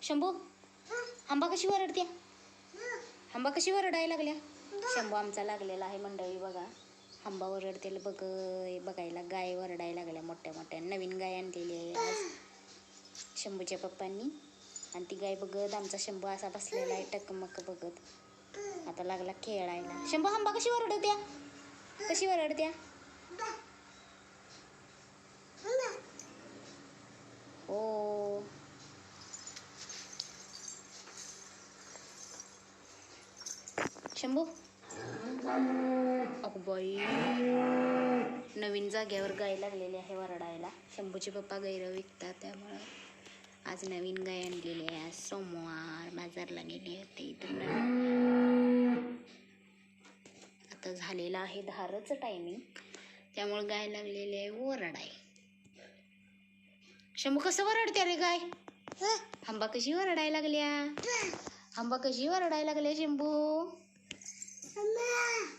शंभू आंबा कशी वरडते? आंबा कशी वरडायला लागल्या? शंभू आमचा लागलेला आहे मंडळी बघा. आंबा वरडतेल बघायला गाय वरडायला लागल्या मोठ्या मोठ्या. नवीन गाय आणलेली आहे आज शंभूच्या पप्पांनी. आणि ती गाय बघत आमचा शंभू असा बसलेला आहे टकमक बघत. आता लागला खेळायला. शंभू आंबा कशी वरडत्या? कशी वरडत्या? ओ शंभू अगो बाई, नवीन जाग्यावर गाय लागलेली आहे वरडायला. शंभूचे पप्पा गैर विकतात त्यामुळं आज नवीन गाय आणलेली आहे. आज सोमवार बाजारला गेली होती इथून. आता झालेला आहे धारचं टायमिंग त्यामुळे गाय लागलेली आहे वरडाय. शंभू कसं वरडते रे गाय? आंबा कशी वरडायला लागल्या? आंबा कशी वरडायला लागल्या शंभू?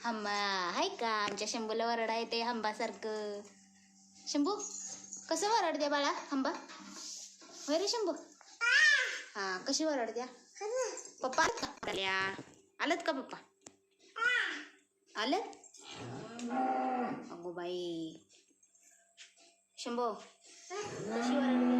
आंबा हाय का? आमच्या शंभूला वरडा येते आंबासारखं. शंभू कसं वरडते बाळा आंबा? होय रे शंभू? हा कशी वरडत्या? पप्पा आलत का पप्पा? आलं? अगो बाई शंभू कशी वरडते?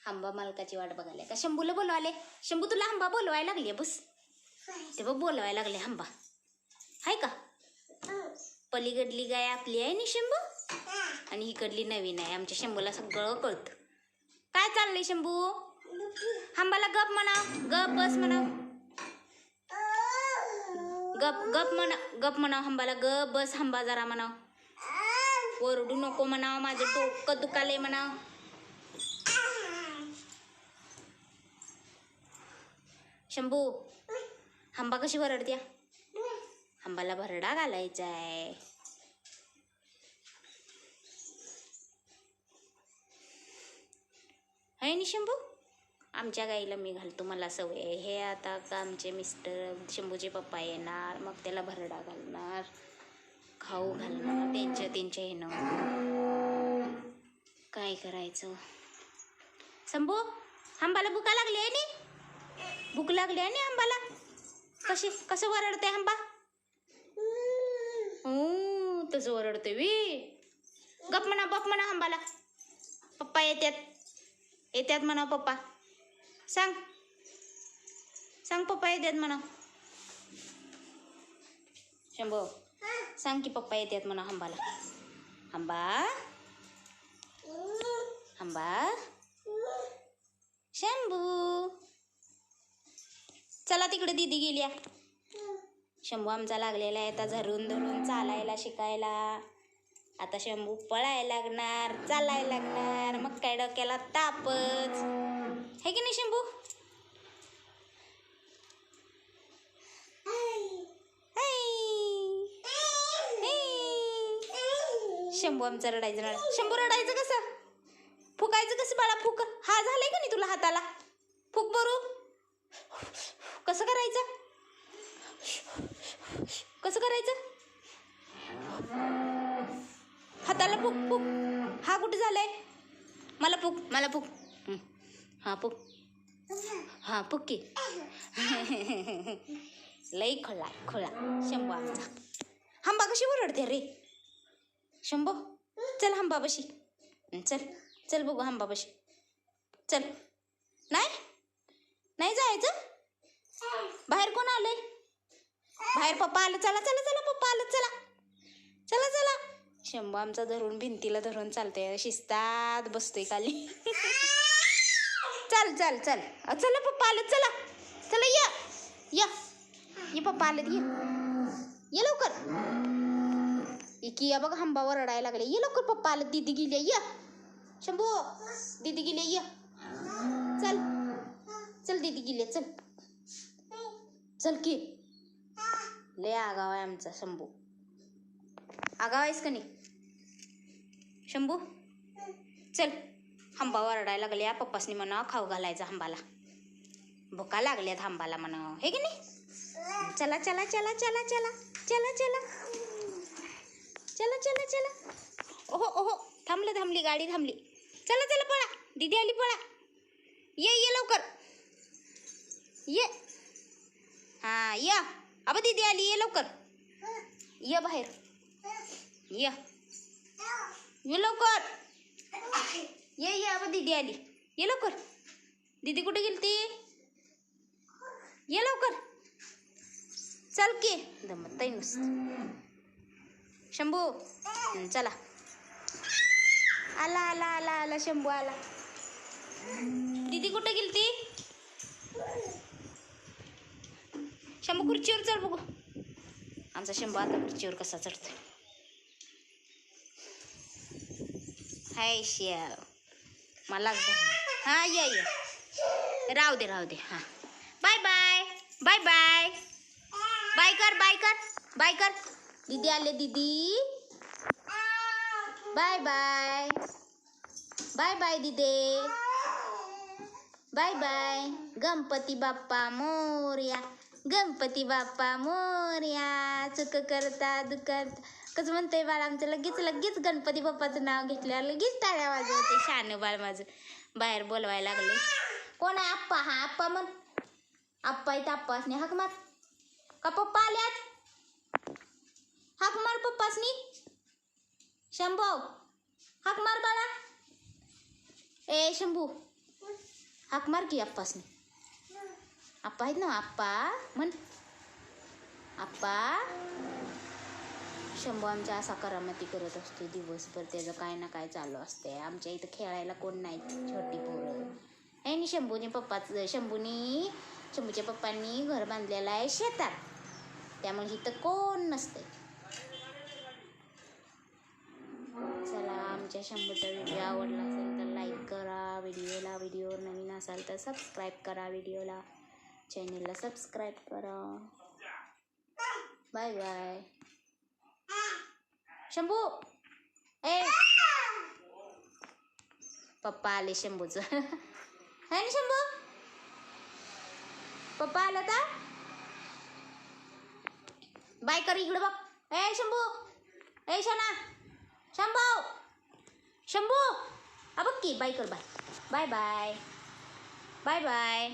आंबा मालकाची वाट बघायला का? शंभूला बोलवाले. शंभू तुला आंबा बोलवायला लागली बस. तेव्हा बोलवायला लागले आंबा हाय का? पलीकडली गाय आपली आहे ना शंभू आणि इकडली नवीन आहे. आमच्या शंभूला सगळं कळतं. काय चाललंय शंभू? आंबाला गप म्हणा, गप बस म्हणा, गप गप म्हणा, गप म्हणा आंबाला गप बस. आंबा जरा म्हणा, ओरडू नको म्हणा, माझं डोकं दुखाले म्हणा. शंभू आंबा कशी वरडत्या? आंबाला भरडा घालायचा आहे. है नि शंभू? आमच्या गाईला मी घालतो, मला सवय आहे. हे आता का आमचे मिस्टर शंभूचे पप्पा येणार मग त्याला भरडा घालणार, खाऊ घालणार त्यांच्या येणं. काय करायचं? शंभू आंबाला भुका लागली आहे नी? भूक लागली आहे ना आंबाला? कसं वरडते आंबा? तसं वरडते वी. गप म्हणा, बप म्हणा आंबाला. पप्पा येत्यात म्हणा. पप्पा सांग पप्पा येतात म्हणा. शंभू सांग की पप्पा येतात म्हणा आंबाला. आंबा आंबा शंभू चला तिकडे दीदी गेल्या. शंभू आमचा लागलेला आहे आता धरून धरून चालायला शिकायला. आता शंभू पळायला लागणार, चालायला लागणार, मग काय डोक्याला तापच है की नाही शंभू? शंभू आमचा रडायचं. शंभू रडायचं कसं? फुकायचं कसं बाळा? फुक हा झालंय का नाही तुला हाताला? फुक बरू. कसं करायचं? कसं करायचं? हाताला फुक फुक. हा कुठे झालंय? मला फुक. हा फुक. हा फुक की. लई खोळा शंभू आमचा. आंबा कशी वरडते रे शंभू? चल आंबा बशी. चल बघू आंबा बशी. चल. नाही जायचं? बाहेर कोण आलंय? बाहेर पप्पा आलं. चला पप्पा आलं. चला. शंभू आमचा धरून भिंतीला धरून चालतोय. शिस्तात बसतोय खाली. चल चला पप्पा आलं. चला ये पप्पा आलं. ये लवकर. या बघ आंबा वरडायला लागले. ये लवकर पप्पा आलं. दीदी गेली. ये शंभू दीदी गेली. ये चल दीदी गेली. चल की. लय आगाव आहे आमचा शंभू. आगाव आहेस का नाही शंभू? चल आंबा वरडायला लागल्या. पप्पासनी म्हणा खाऊ घालायचा आंबाला. भुका लागल्यात आंबाला म्हणा हे की नाही? चला. ओहो ओहो थांबली गाडी थांबली. चला चला पळा, दीदी आली पळा. ये लवकर ये. हा या, अब दीदी आली, ये लवकर ये बाहेर ये लवकर ये अब दीदी आली, ये लवकर. दीदी कुठे गेलती? ये लवकर चल की. दमत आहे नुसतं. शंभू चला. आला आला आला आला शंभू आला. दीदी कुठे गेलती? शंभू खुर्चीवर चढ बघू. आमचा शंभू आता खुर्चीवर कसा चढतोय. हाय शियाळ मला हा ये राहू दे हा. Bye bye bye bye bye कर बाय कर बाय कर. दीदी आले दीदी. बाय बाय बाय बाय दीदी. Bye bye. गणपती बाप्पा मोरया, गणपती बाप्पा मोरया. चुक करता दुखत कसं म्हणतंय बाळ आमचं. लगेच गणपती बाप्पाचं नाव घेतल्यावर लगेच टाळ्या वाजवते. शान बाळ माझं बाहेर बोलवायला लागले. कोण आहे? आप्पा. हा आप्पा म्हण. आप्पा इथं आप्पासनी हाक मार. का पप्पा आल्यात? हाक मार पप्पासनी. शंभू हाक मार बाळा. ए शंभू हाक मार की आप्पासनी. आप्पा आहेत ना आप्पा म्हण. आप्पा. शंभू आमच्या असा करामती करत असतो दिवसभर. त्याचं काय ना काय चालू असते. आमच्या इथं खेळायला कोण नाही, छोटी पोरं. आणि शंभूच्या पप्पांनी घर बांधलेलं आहे शेतात, त्यामुळे इथं कोण नसते. चला आमच्या शंभूचा व्हिडिओ आवडला असेल तर लाईक करा व्हिडिओवर नवीन असाल तर सबस्क्राईब करा व्हिडिओला, चॅनलला सबस्क्राईब करा. Bye bye. शंभू ए पप्पा आले शंभूचं. है ना शंभू? पप्पा आला का? बाय कर इकडे बघ. ए शंभू ए शना शंभू बघ की बाय कर. Bye bye bye bye bye.